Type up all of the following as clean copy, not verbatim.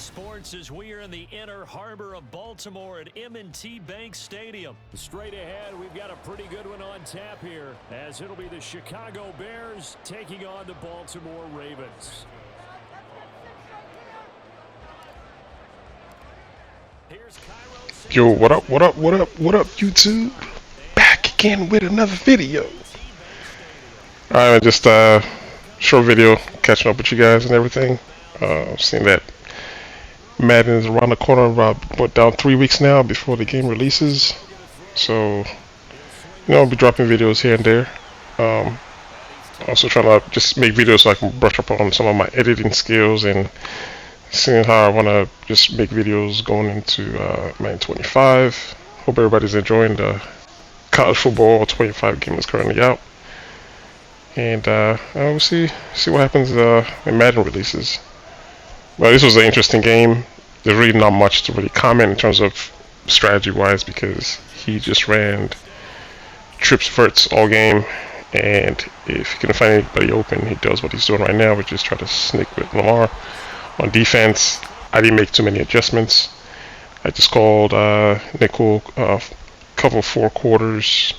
Sports as we are in the inner harbor of Baltimore at M&T Bank Stadium. Straight ahead, we've got a pretty good one on tap here, as it'll be the Chicago Bears taking on the Baltimore Ravens. Yo, what up, YouTube? Back again with another video. Alright, just short video catching up with you guys and everything. Seeing that Madden is around the corner, about down 3 weeks now before the game releases. So, I'll be dropping videos here and there. Also trying to just make videos so I can brush up on some of my editing skills and seeing how I want to just make videos going into Madden 25. Hope everybody's enjoying the college football 25 game is currently out. And we'll see what happens when Madden releases. Well, this was an interesting game. There's really not much to really comment in terms of strategy-wise because he just ran trips verts all game, and if he couldn't find anybody open, he does what he's doing right now, which is try to sneak with Lamar. On defense, I didn't make too many adjustments. I just called nickel cover 4 quarters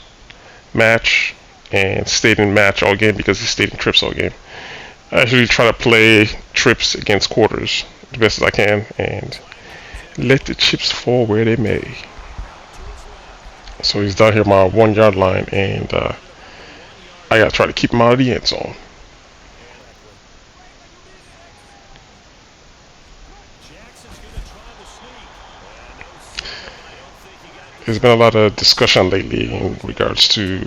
match and stayed in match all game because he stayed in trips all game. I usually try to play trips against quarters the best as I can and let the chips fall where they may. So he's down here my 1 yard line, and I gotta try to keep him out of the end zone. There's been a lot of discussion lately in regards to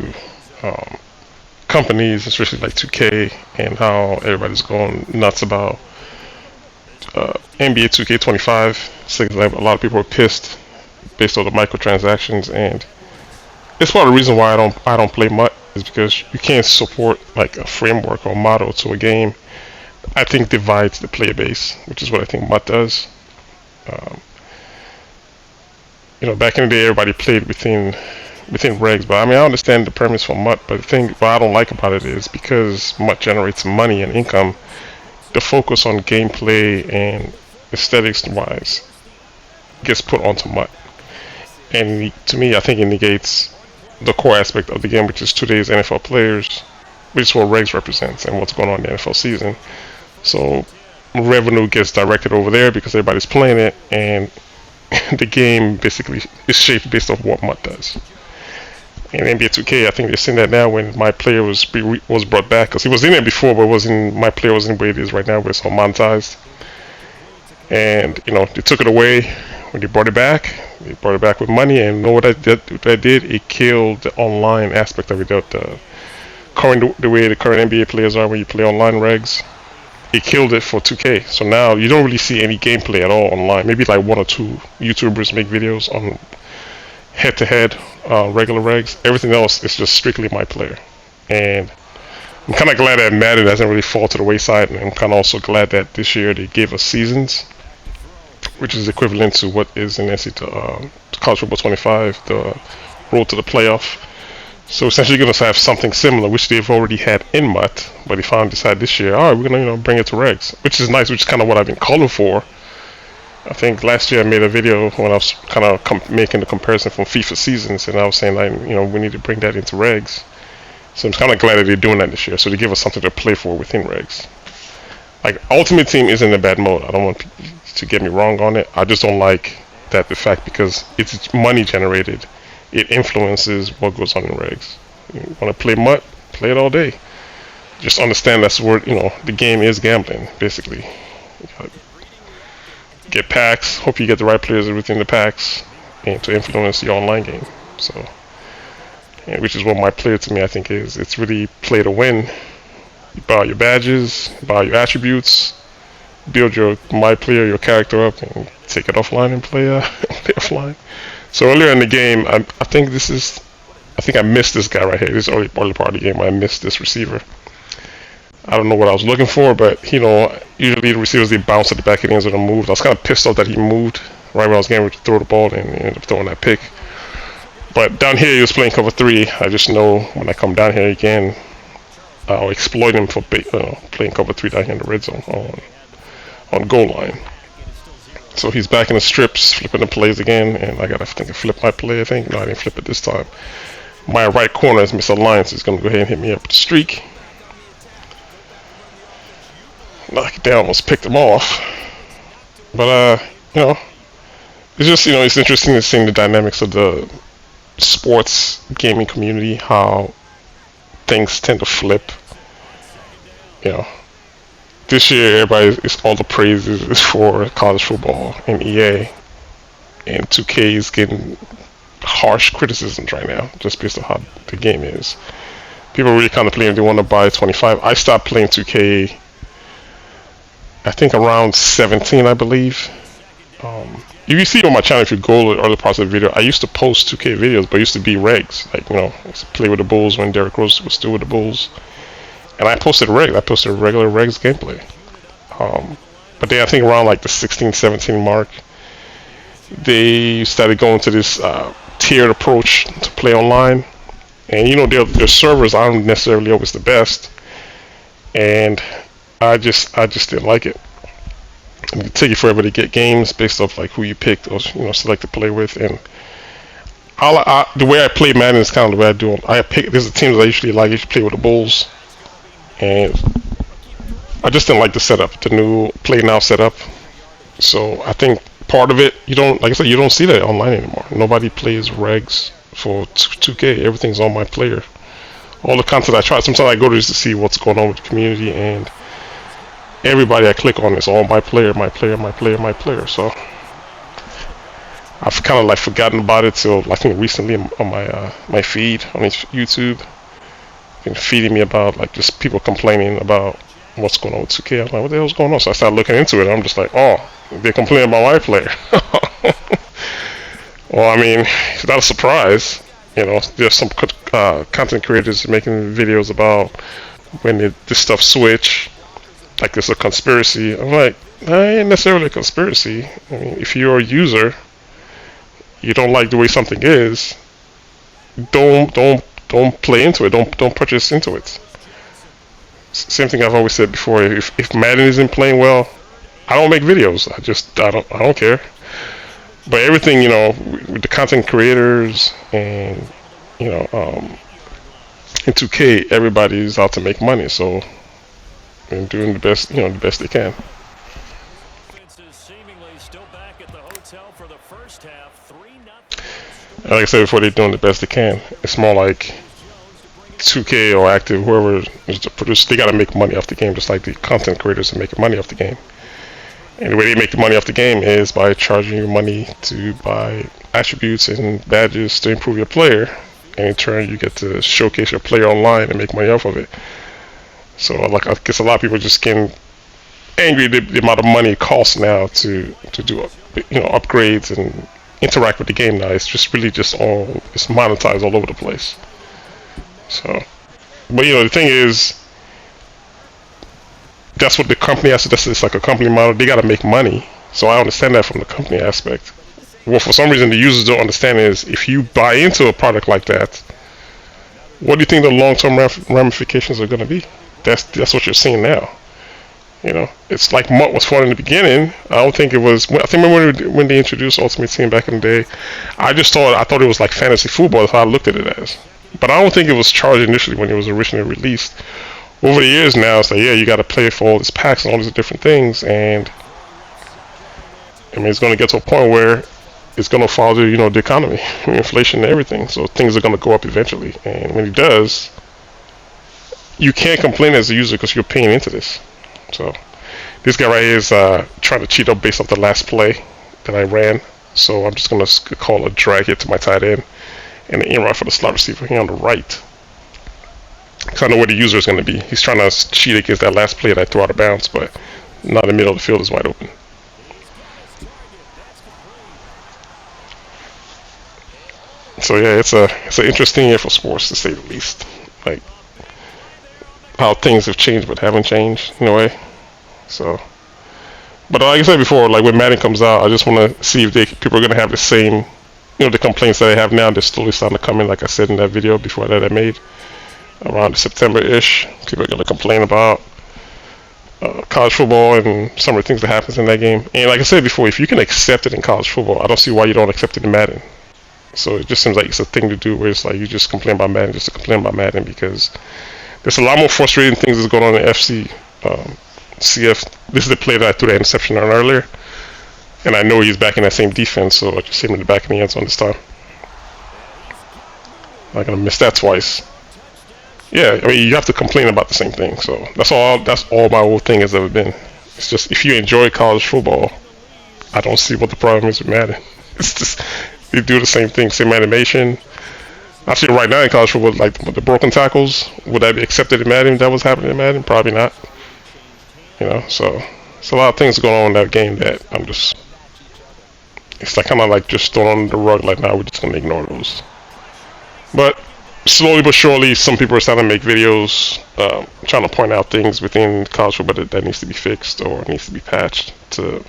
companies, especially like 2K, and how everybody's going nuts about NBA 2K25. So like a lot of people are pissed based on the microtransactions, and it's part of the reason why I don't play MUT is because you can't support like a framework or model to a game. I think divides the player base, which is what I think MUT does. Back in the day, everybody played within regs, but I mean, I understand the premise for MUT, but the thing what I don't like about it is because MUT generates money and income, the focus on gameplay and aesthetics wise gets put onto MUT, and to me, I think it negates the core aspect of the game, which is today's NFL players, which is what regs represents and what's going on in the NFL season. So revenue gets directed over there because everybody's playing it, and the game basically is shaped based off what MUT does. In NBA 2K, I think they're seeing that now when my player was brought back, because he was in there before, but my player wasn't where it is right now, where it's all monetized. And they took it away when they brought it back. They brought it back with money, and you know what that did? It killed the online aspect of it. The way the current NBA players are when you play online regs, it killed it for 2K. So now you don't really see any gameplay at all online. Maybe like 1 or 2 YouTubers make videos on head-to-head regular regs. Everything else is just strictly my player. And I'm kind of glad that Madden doesn't really fall to the wayside, and I'm kind of also glad that this year they gave us seasons, which is equivalent to what is in College Football 25, the road to the playoff. So essentially you're going to have something similar, which they've already had in MUT, but they finally decided this year, all right, we're going to bring it to regs, which is nice, which is kind of what I've been calling for. I think last year I made a video when I was kind of making the comparison from FIFA seasons, and I was saying like, we need to bring that into regs. So I'm kind of glad that they're doing that this year, so they give us something to play for within regs. Like Ultimate Team isn't a bad mode. I don't want to get me wrong on it. I just don't like that the fact because it's money generated, it influences what goes on in regs. You want to play MUT? Play it all day. Just understand that's where the game is gambling basically. Get packs. Hope you get the right players within the packs, and to influence the online game. So, which is what my player to me I think is. It's really play to win. You buy your badges, buy your attributes, build your character up, and take it offline and play offline. So earlier in the game, I think I missed this guy right here. This early part of the game, I missed this receiver. I don't know what I was looking for, but usually the receivers, they bounce at the back of the end zone and move. I was kind of pissed off that he moved right when I was getting ready to throw the ball, and ended up throwing that pick. But down here, he was playing cover 3. I just know when I come down here again, I'll exploit him for playing cover 3 down here in the red zone on goal line. So he's back in the strips, flipping the plays again, and I gotta think I flip my play. I think no, I didn't flip it this time. My right corner is misaligned, so he's gonna go ahead and hit me up with the streak. Knock it down, almost picked him off. But you know, it's just it's interesting to see the dynamics of the sports gaming community, how things tend to flip. You know, this year everybody is all the praise is for college football and EA, and 2K is getting harsh criticisms right now just based on how the game is. People are really contemplating if they want to buy 25. I stopped playing 2K I think around 17, I believe. You see on my channel, if you go to other parts of the video, I used to post 2K videos, but it used to be regs. Like, I used to play with the Bulls when Derrick Rose was still with the Bulls. And I posted regs. I posted regular regs gameplay. But then I think around like the 16, 17 mark, they started going to this tiered approach to play online. And their servers aren't necessarily always the best. And I just didn't like it. It can take you forever to get games based off like who you picked or select to play with. And the way I play Madden is kind of the way I do it. There's the teams I usually like. I usually play with the Bulls, and I just didn't like the setup, the new play now setup. So I think part of it, like I said, you don't see that online anymore. Nobody plays regs for 2K. Everything's on my player. All the content I try, sometimes I go to just to see what's going on with the community, and everybody I click on is all my player. So I've kind of like forgotten about it till I think recently on my feed on YouTube. Been feeding me about like just people complaining about what's going on with 2K. I'm like, what the hell's going on? So I started looking into it. I'm just like, oh, they're complaining about my player. Well, I mean, it's not a surprise. There's some content creators making videos about when this stuff switch, like there's a conspiracy. I'm like, ain't necessarily a conspiracy. I mean, if you're a user, you don't like the way something is, don't play into it. Don't purchase into it. Same thing I've always said before. If Madden isn't playing well, I don't make videos. I don't care. But everything, with the content creators and in 2K, everybody's out to make money. So they're doing the best, the best they can. Like I said before, they're doing the best they can. It's more like 2K or Active, whoever is the producer, they gotta make money off the game, just like the content creators are making money off the game. And the way they make the money off the game is by charging you money to buy attributes and badges to improve your player, and in turn you get to showcase your player online and make money off of it. So like I guess a lot of people just getting angry at the amount of money it costs now to do upgrades and interact with the game now. It's just really it's monetized all over the place. So, but the thing is, that's what the company has to. It's like a company model. They got to make money. So I understand that from the company aspect. Well, for some reason the users don't understand is if you buy into a product like that, what do you think the long-term ramifications are going to be? That's what you're seeing now. It's like MUT was fun in the beginning. I don't think it was. I think when they introduced Ultimate Team back in the day, I thought it was like fantasy football. That's how I looked at it as. But I don't think it was charged initially when it was originally released. Over the years now, it's like, yeah, you got to play for all these packs and all these different things, and I mean, it's going to get to a point where it's going to follow the economy, inflation and everything. So things are going to go up eventually, and when it does, you can't complain as a user because you're paying into this. So this guy right here is trying to cheat up based off the last play that I ran. So I'm just going to call a drag hit to my tight end and an in route for the slot receiver here on the right. Because I know where the user is going to be. He's trying to cheat against that last play that I threw out of bounds, but now the middle of the field is wide open. So yeah, it's an interesting year for sports, to say the least. Like how things have changed but haven't changed in a way. So, but like I said before, like when Madden comes out, I just want to see if people are going to have the same, the complaints that they have now. They're slowly starting to come in, like I said in that video before that I made. Around September-ish, people are going to complain about college football and some of the things that happens in that game. And like I said before, if you can accept it in college football, I don't see why you don't accept it in Madden. So it just seems like it's a thing to do where it's like you just complain about Madden just to complain about Madden, because there's a lot more frustrating things that's going on in FC. CF, this is the play that I threw that interception on earlier, and I know he's back in that same defense, so I just hit him in the back of the end zone this time. I'm not gonna miss that twice. Yeah, I mean, you have to complain about the same thing, so that's all my whole thing has ever been. It's just, if you enjoy college football, I don't see what the problem is with Madden. It's just, they do the same thing, same animation. Actually, right now in college football, like the broken tackles, would that be accepted in Madden if that was happening in Madden? Probably not. You know, so it's a lot of things going on in that game that I'm just, it's like kind of like just thrown under the rug, like, now we're just going to ignore those. But slowly but surely, some people are starting to make videos trying to point out things within college football that needs to be fixed or needs to be patched to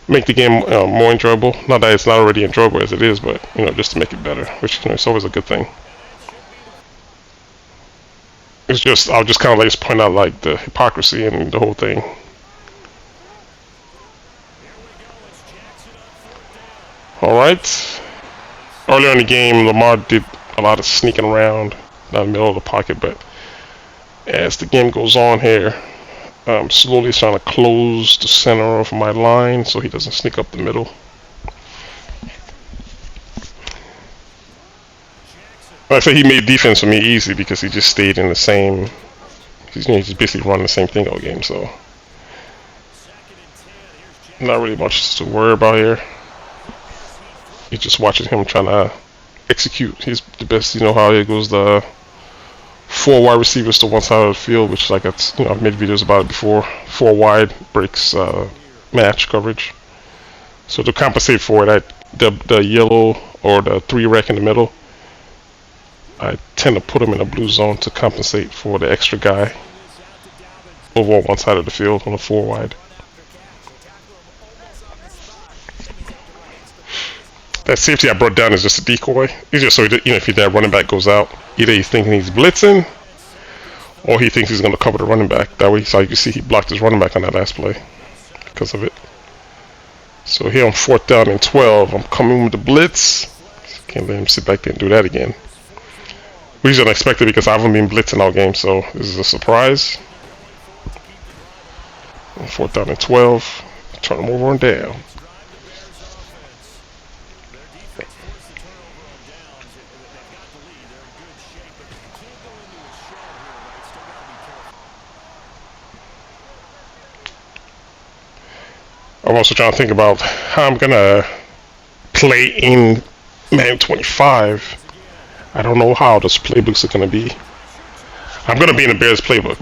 make the game more enjoyable. Not that it's not already enjoyable as it is, but you know, just to make it better, which, you know, it's always a good thing. It's just, I'll just kind of like just point out like the hypocrisy and the whole thing. All right. Earlier in the game, Lamar did a lot of sneaking around in the middle of the pocket, but as the game goes on here, I'm slowly trying to close the center of my line so he doesn't sneak up the middle. Like I say, he made defense for me easy because he just stayed in the same, he's just basically running the same thing all game, so not really much to worry about here. You're just watching him trying to execute. He's the best. You know how it goes, the 4 wide receivers to one side of the field, which, like, it's, you know, I've made videos about it before. 4 wide breaks match coverage. So to compensate for that, the yellow or the 3 rec in the middle, I tend to put him in a blue zone to compensate for the extra guy over on one side of the field on the 4 wide. That safety I brought down is just a decoy. It's just so, you know, if that running back goes out, either he's thinking he's blitzing, or he thinks he's going to cover the running back. That way, so you can see he blocked his running back on that last play because of it. So here on 4th down and 12, I'm coming with the blitz. Can't let him sit back there and do that again. Which is unexpected because I haven't been blitzing all game, so this is a surprise. On 4th down and 12, turn him over and down. I'm also trying to think about how I'm gonna play in Madden 25. I don't know how those playbooks are gonna be. I'm gonna be in the Bears playbook.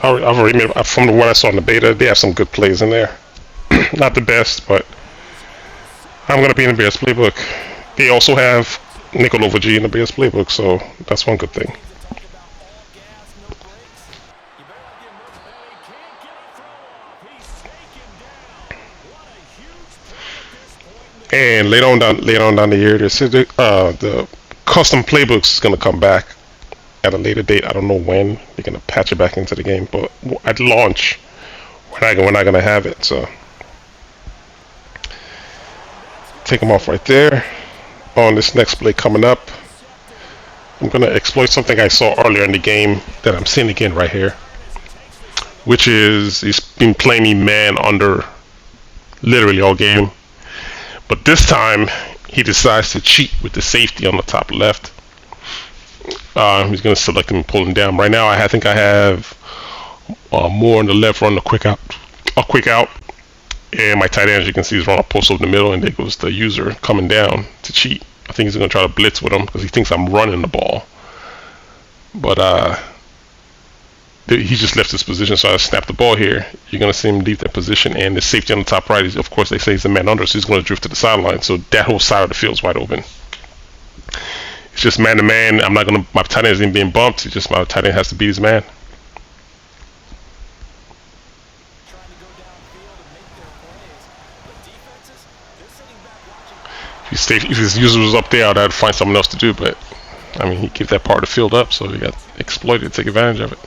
I've already made, from what I saw in the beta, they have some good plays in there. Not the best, but I'm gonna be in the Bears playbook. They also have nickel over G in the Bears playbook, so that's one good thing. And later on down the year, the custom playbooks is gonna come back at a later date. I don't know when they're gonna patch it back into the game, but at launch, we're not gonna have it. So take them off right there. On this next play coming up, I'm gonna exploit something I saw earlier in the game that I'm seeing again right here, which is he's been playing me man under literally all game. But this time, he decides to cheat with the safety on the top left. He's going to select him and pull him down. Right now, I think I have more on the left, run a quick out. And my tight end, as you can see, is running a post over the middle, and there goes the user coming down to cheat. I think he's going to try to blitz with him because he thinks I'm running the ball. But he just left his position, so I snapped the ball here. You're going to see him leave that position, and the safety on the top right is, of course, they say he's a man under, so he's going to drift to the sideline. So that whole side of the field is wide open. It's just man to man. I'm not going to, my tight end isn't being bumped. It's just my tight end has to beat his man. If his user was up there, I'd have to find something else to do, but I mean, he kept that part of the field up, so he got exploited to take advantage of it.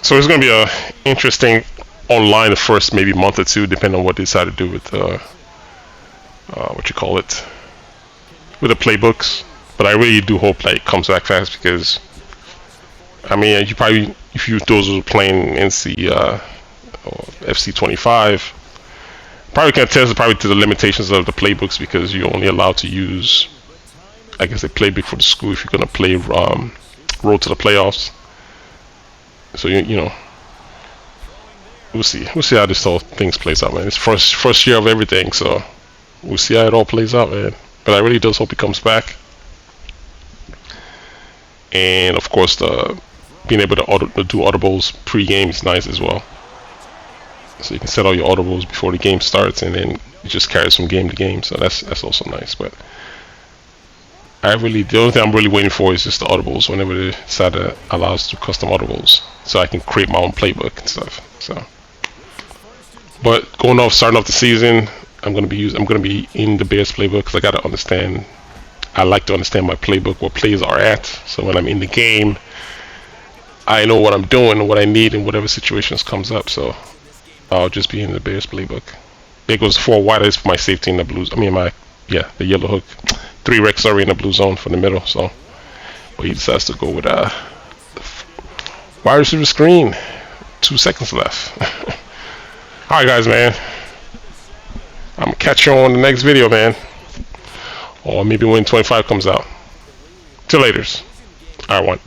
So it's going to be a interesting online the first maybe month or two, depending on what they decide to do with what you call it, with the playbooks. But I really do hope that it comes back fast, because I mean, you probably, if you those who are playing NC FC25, probably can attest probably to the limitations of the playbooks, because you're only allowed to use, I guess, a playbook for the school if you're gonna play road to the playoffs. So you know, we'll see how this whole thing plays out, man. It's first year of everything, so we'll see how it all plays out, man. But I really just hope it comes back. And of course, being able to do audibles pre-game is nice as well. So you can set all your audibles before the game starts, and then it just carries from game to game. So that's also nice. But the only thing I'm really waiting for is just the audibles. Whenever they decide to allow us to do custom audibles, so I can create my own playbook and stuff. So, but starting off the season, I'm gonna be in the Bears playbook, because I gotta understand. I like to understand my playbook, what plays are at. So when I'm in the game, I know what I'm doing and what I need in whatever situations comes up. So I'll just be in the Bears playbook. There goes 4 wide is for my safety in the blues. I mean, the yellow hook. 3 Rex already in the blue zone for the middle. So, but he decides to go with wide receiver screen. 2 seconds left. All right, guys, man. I'm gonna catch you on the next video, man. Or maybe when 25 comes out. Till laters. All right, one.